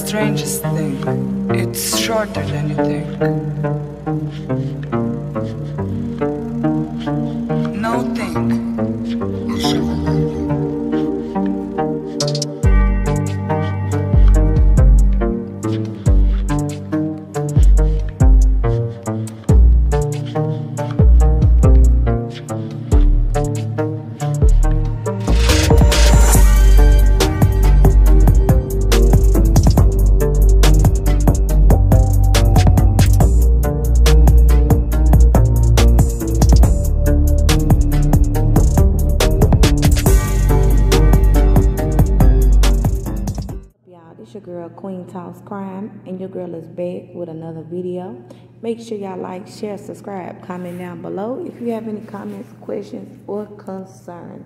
strangest thing. It's shorter than you think. No think. It's your girl Queen Talks Crime, and your girl is back with another video. Make sure y'all like, share, subscribe, comment down below if you have any comments, questions, or concerns.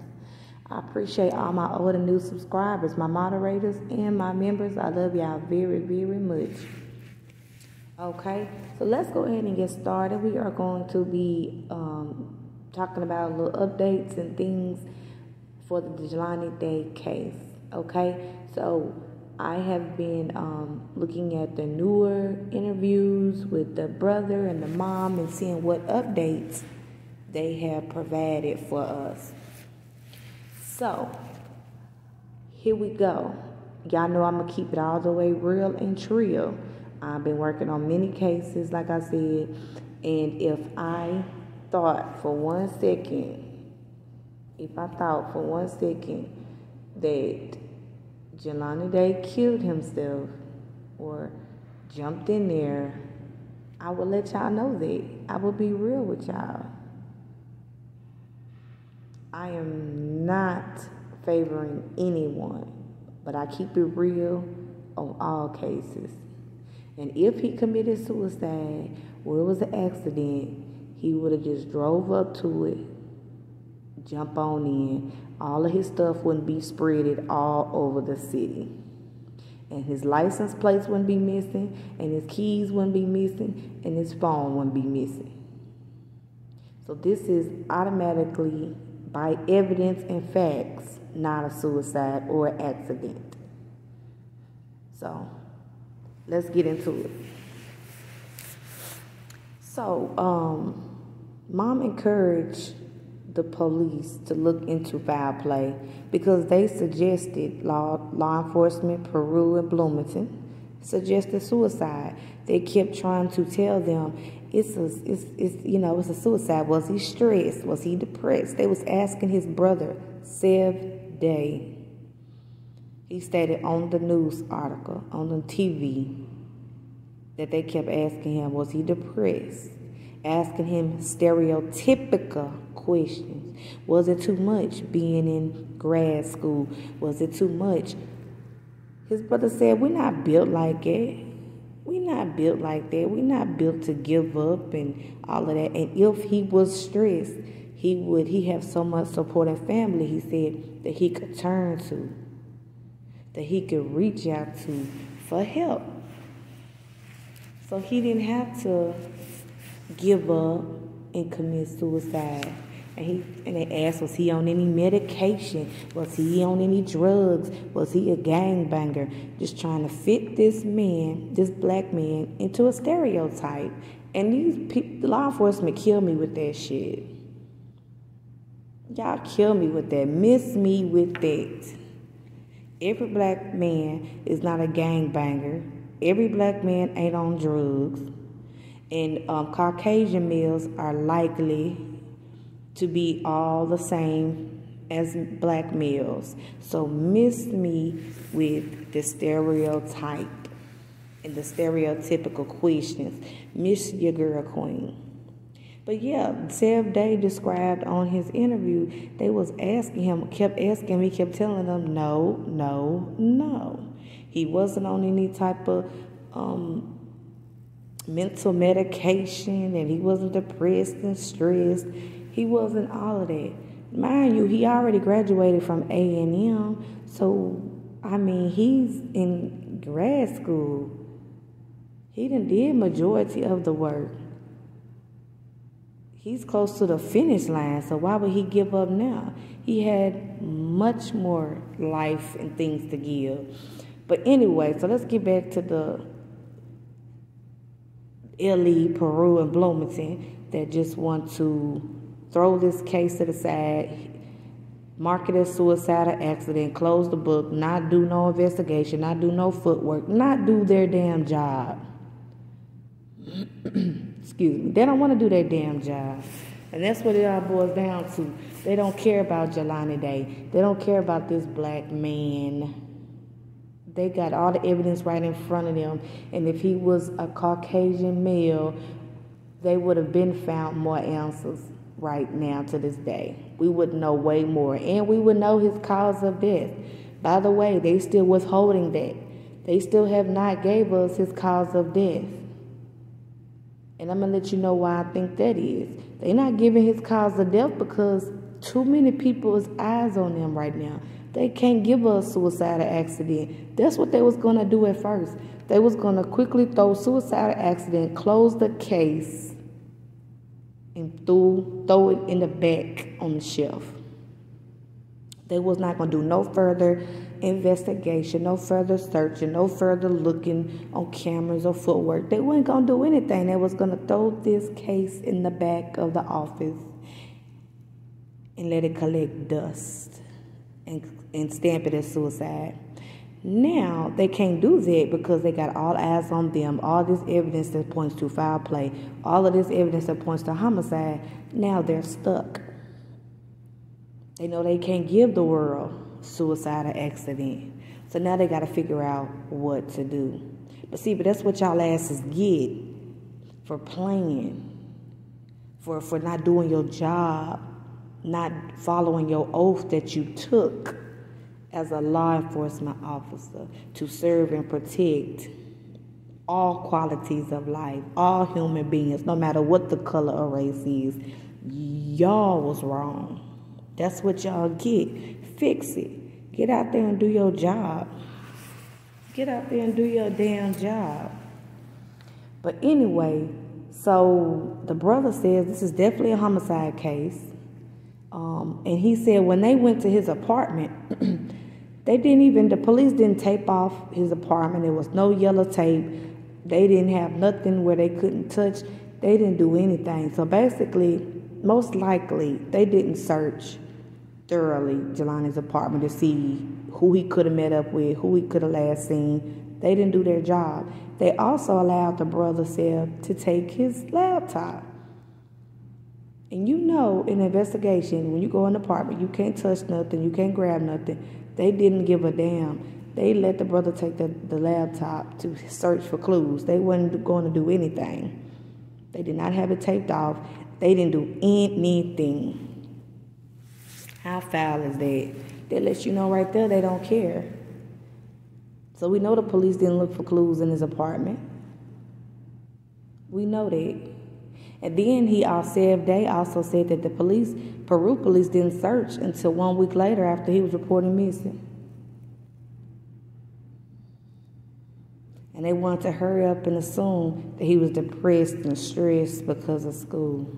I appreciate all my old and new subscribers, my moderators, and my members. I love y'all very, very much. Okay, so let's go ahead and get started. We are going to be talking about little updates and things for the Jelani Day case. Okay, so I have been looking at the newer interviews with the brother and the mom and seeing what updates they have provided for us. So, here we go. Y'all know I'm going to keep it all the way real and trill. I've been working on many cases, like I said, and if I thought for one second that Jelani Day killed himself or jumped in there, I will let y'all know that. I will be real with y'all. I am not favoring anyone, but I keep it real on all cases. And if he committed suicide or it was an accident, he would have just drove up to it, jump on in. All of his stuff wouldn't be spreaded all over the city. And his license plates wouldn't be missing, and his keys wouldn't be missing, and his phone wouldn't be missing. So this is automatically, by evidence and facts, not a suicide or an accident. So let's get into it. So, Mom encouraged the police to look into foul play because they suggested law enforcement, Peru and Bloomington, suggested suicide. They kept trying to tell them it's a suicide. Was he stressed? Was he depressed? They was asking his brother, Seve. He stated on the news article, on the TV, that they kept asking him, was he depressed? Asking him stereotypical questions. Was it too much being in grad school? Was it too much? His brother said, we're not built like it. We're not built like that. We're not built to give up and all of that. And if he was stressed, he have so much support and family, he said, that he could turn to, that he could reach out to for help. So he didn't have to give up and commit suicide. And they asked, was he on any medication? Was he on any drugs? Was he a gangbanger? Just trying to fit this man, this black man, into a stereotype. And these people, law enforcement, kill me with that shit. Y'all kill me with that. Miss me with that. Every black man is not a gangbanger. Every black man ain't on drugs. And Caucasian males are likely to be all the same as black males. So miss me with the stereotype and the stereotypical questions. Miss your girl Queen. But yeah, Seve described on his interview, they was asking him, kept telling them no. He wasn't on any type of mental medication, and he wasn't depressed and stressed. He wasn't all of that. Mind you, he already graduated from A&M, so, I mean, he's in grad school. He done did majority of the work. He's close to the finish line, so why would he give up now? He had much more life and things to give. But anyway, so let's get back to the LE, Peru, and Bloomington that just want to throw this case to the side, mark it as suicidal accident, close the book, not do no investigation, not do no footwork, not do their damn job. Excuse me. They don't want to do their damn job. And that's what it all boils down to. They don't care about Jelani Day. They don't care about this black man. They got all the evidence right in front of them. And if he was a Caucasian male, they would have been found more answers right now to this day. We would know way more. And we would know his cause of death. By the way, they still withholding that. They still have not gave us his cause of death. And I'm going to let you know why I think that is. They're not giving his cause of death because too many people's eyes on them right now. They can't give us suicidal accident. That's what they was going to do at first. They was going to quickly throw suicidal accident, close the case, and throw it in the back on the shelf. They was not going to do no further investigation, no further searching, no further looking on cameras or footwork. They weren't going to do anything. They was going to throw this case in the back of the office and let it collect dust and stamp it as suicide. Now, they can't do that because they got all eyes on them, all this evidence that points to foul play, all of this evidence that points to homicide. Now they're stuck. They know they can't give the world suicidal accident. So now they got to figure out what to do. But that's what y'all asses get for playing, for not doing your job, not following your oath that you took as a law enforcement officer to serve and protect all qualities of life, all human beings, no matter what the color or race is. Y'all was wrong. That's what y'all get. Fix it. Get out there and do your job. Get out there and do your damn job. But anyway, so the brother says this is definitely a homicide case. And he said when they went to his apartment, the police didn't tape off his apartment. There was no yellow tape. They didn't have nothing where they couldn't touch. They didn't do anything. So basically, most likely, they didn't search thoroughly Jelani's apartment to see who he could have met up with, who he could have last seen. They didn't do their job. They also allowed the brother Seve to take his laptop. And you know, in an investigation, when you go in an apartment, you can't touch nothing, you can't grab nothing. They didn't give a damn. They let the brother take the laptop to search for clues. They weren't going to do anything. They did not have it taped off. They didn't do anything. How foul is that? That lets you know right there they don't care. So we know the police didn't look for clues in his apartment. We know that. And then they also said that the Peru police didn't search until 1 week later after he was reported missing. And they wanted to hurry up and assume that he was depressed and stressed because of school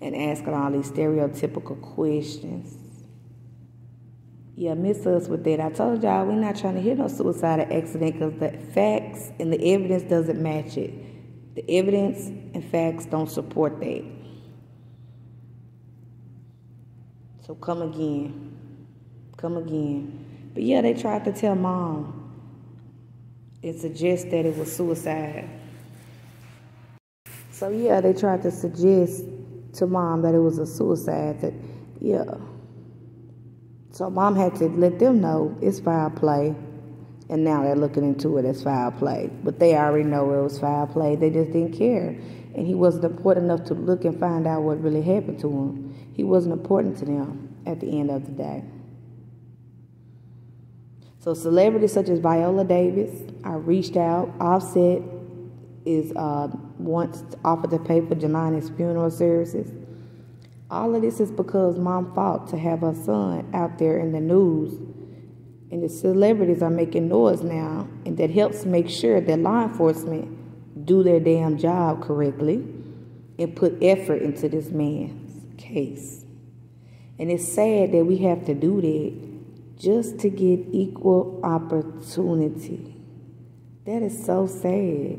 and asking all these stereotypical questions. Yeah, miss us with that. I told y'all we're not trying to hear no suicidal accident because the facts and the evidence doesn't match it. The evidence and facts don't support that. So come again. Come again. But yeah, they tried to tell Mom and suggest that it was suicide. So yeah, they tried to suggest to Mom that it was a suicide. So Mom had to let them know it's foul play. And now they're looking into it as foul play. But they already know it was foul play. They just didn't care. And he wasn't important enough to look and find out what really happened to him. He wasn't important to them at the end of the day. So celebrities such as Viola Davis are reached out. Offset is wants offered to pay for Jelani's funeral services. All of this is because Mom fought to have her son out there in the news. And the celebrities are making noise now, and that helps make sure that law enforcement do their damn job correctly and put effort into this man's case. And it's sad that we have to do that just to get equal opportunity. That is so sad.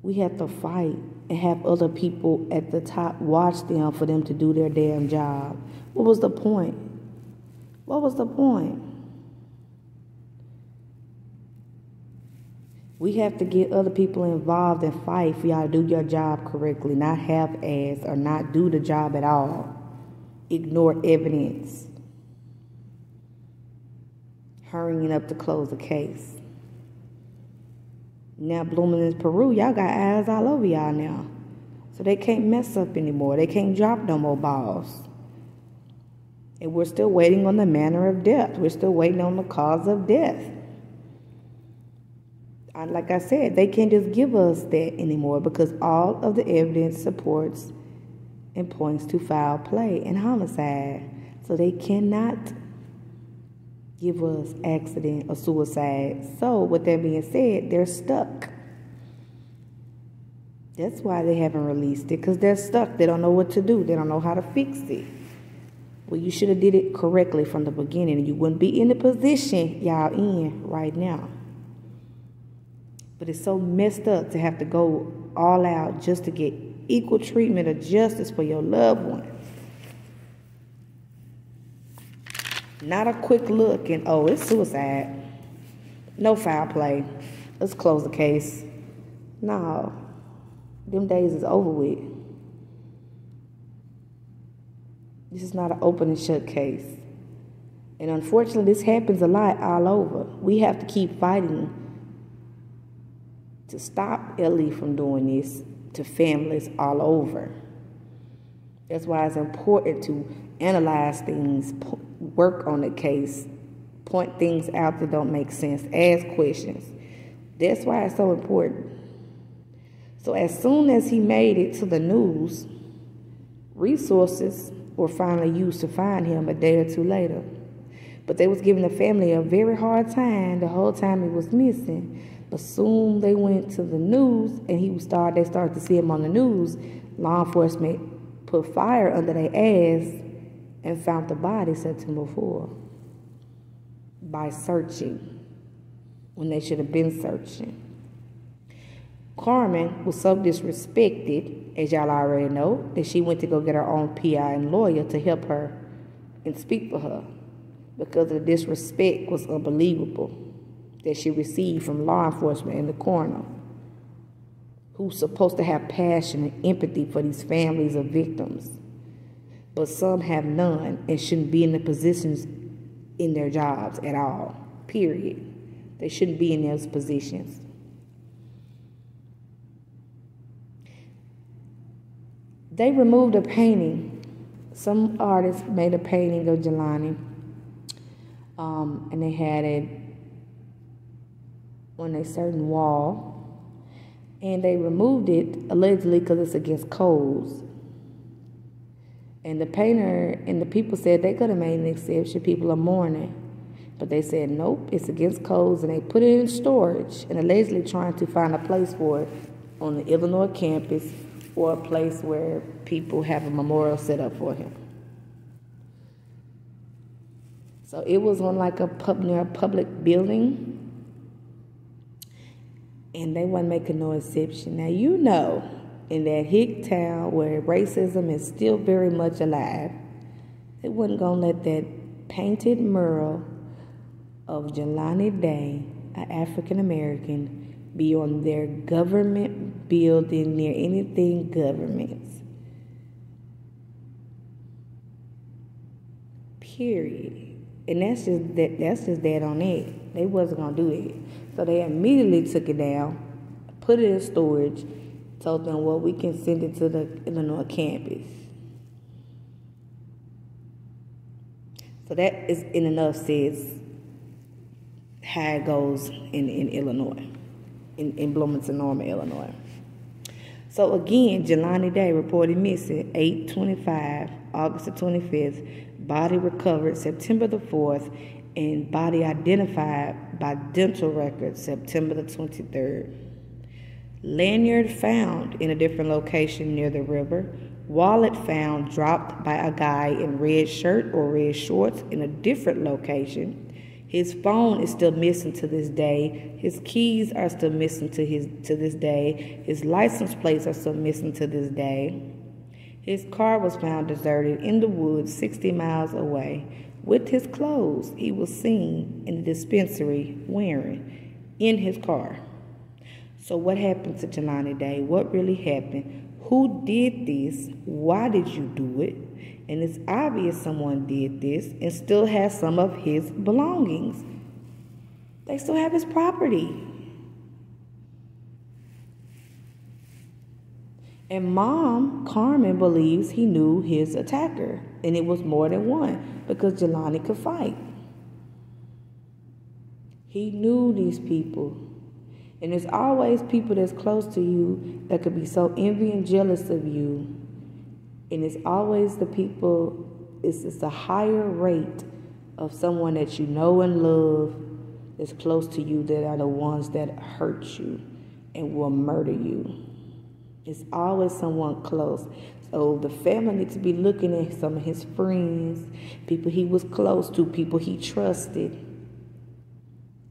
We have to fight and have other people at the top watch them for them to do their damn job. What was the point? What was the point? We have to get other people involved and fight for y'all to do your job correctly, not half-ass or not do the job at all. Ignore evidence. Hurrying up to close the case. Now, Bloomington, Peru, y'all got eyes all over y'all now. So they can't mess up anymore. They can't drop no more balls. And we're still waiting on the manner of death. We're still waiting on the cause of death. Like I said, they can't just give us that anymore because all of the evidence supports and points to foul play and homicide. So they cannot give us accident or suicide. So with that being said, they're stuck. That's why they haven't released it, because they're stuck. They don't know what to do. They don't know how to fix it. Well, you should have did it correctly from the beginning, and you wouldn't be in the position y'all in right now. But it's so messed up to have to go all out just to get equal treatment or justice for your loved one. Not a quick look and, oh, it's suicide. No foul play. Let's close the case. No. Them days is over with. This is not an open and shut case. And unfortunately, this happens a lot all over. We have to keep fighting to stop Ellie from doing this to families all over. That's why it's important to analyze things, work on the case, point things out that don't make sense, ask questions. That's why it's so important. So as soon as he made it to the news, resources were finally used to find him a day or two later. But they was giving the family a very hard time the whole time he was missing. But soon they went to the news and they started to see him on the news. Law enforcement put fire under their ass and found the body September 4th by searching when they should have been searching. Carmen was so disrespected, as y'all already know, that she went to go get her own PI and lawyer to help her and speak for her because the disrespect was unbelievable that she received from law enforcement and the coroner, who's supposed to have passion and empathy for these families of victims. But some have none and shouldn't be in the positions in their jobs at all, period. They shouldn't be in those positions. They removed a painting. Some artists made a painting of Jelani, and they had it on a certain wall, and they removed it allegedly because it's against codes. And the painter and the people said they could have made an exception. People are mourning. But they said, nope, it's against codes, and they put it in storage and allegedly trying to find a place for it on the Illinois campus or a place where people have a memorial set up for him. So it was on like near a public building, and they wasn't making no exception. Now, you know, in that hick town where racism is still very much alive, they wasn't going to let that painted mural of Jelani Day, an African-American, be on their government building near anything government. Period. And that's just that on it. They wasn't going to do it. So they immediately took it down, put it in storage, told them, well, we can send it to the Illinois campus. So that is in enough says how it goes in Illinois, in Bloomington, Norman, Illinois. So again, Jelani Day reported missing 8/25, August the 25th, body recovered September the 4th, and body identified by dental records September the 23rd. Lanyard found in a different location near the river. Wallet found dropped by a guy in red shirt or red shorts in a different location. His phone is still missing to this day. His keys are still missing to this day. His license plates are still missing to this day. His car was found deserted in the woods 60 miles away with his clothes he was seen in the dispensary wearing in his car. So what happened to Jelani Day? What really happened? Who did this? Why did you do it? And it's obvious someone did this and still has some of his belongings. They still have his property. And Mom, Carmen, believes he knew his attacker. And it was more than one because Jelani could fight. He knew these people. And there's always people that's close to you that could be so envy and jealous of you. And it's always the people, it's a higher rate of someone that you know and love that's close to you that are the ones that hurt you and will murder you. It's always someone close. So the family needs to be looking at some of his friends, people he was close to, people he trusted.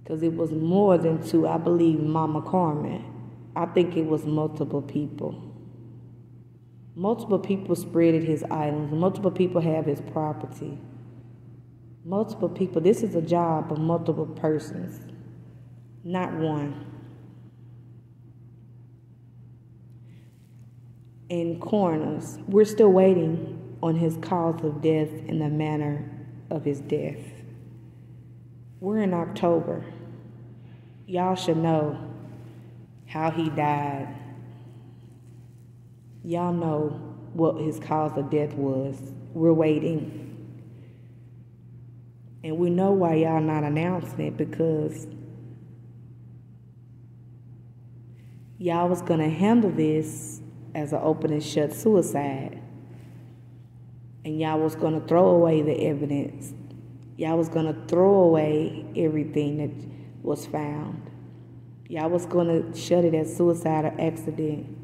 Because it was more than two. I believe Mama Carmen. I think it was multiple people. Multiple people spreaded his items. Multiple people have his property. Multiple people. This is a job of multiple persons, not one. In coroners, we're still waiting on his cause of death and the manner of his death. We're in October. Y'all should know how he died. Y'all know what his cause of death was. We're waiting. And we know why y'all not announcing it, because y'all was going to handle this as an open and shut suicide. And y'all was going to throw away the evidence. Y'all was going to throw away everything that was found. Y'all was going to shut it as suicide or accident.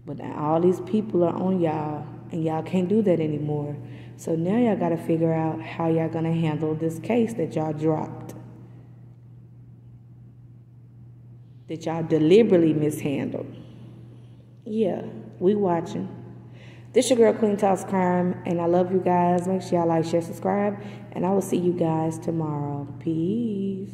But now all these people are on y'all, and y'all can't do that anymore. So now y'all got to figure out how y'all going to handle this case that y'all dropped, that y'all deliberately mishandled. Yeah, we watching. This your girl, Queen Talks Crime, and I love you guys. Make sure y'all like, share, subscribe, and I will see you guys tomorrow. Peace.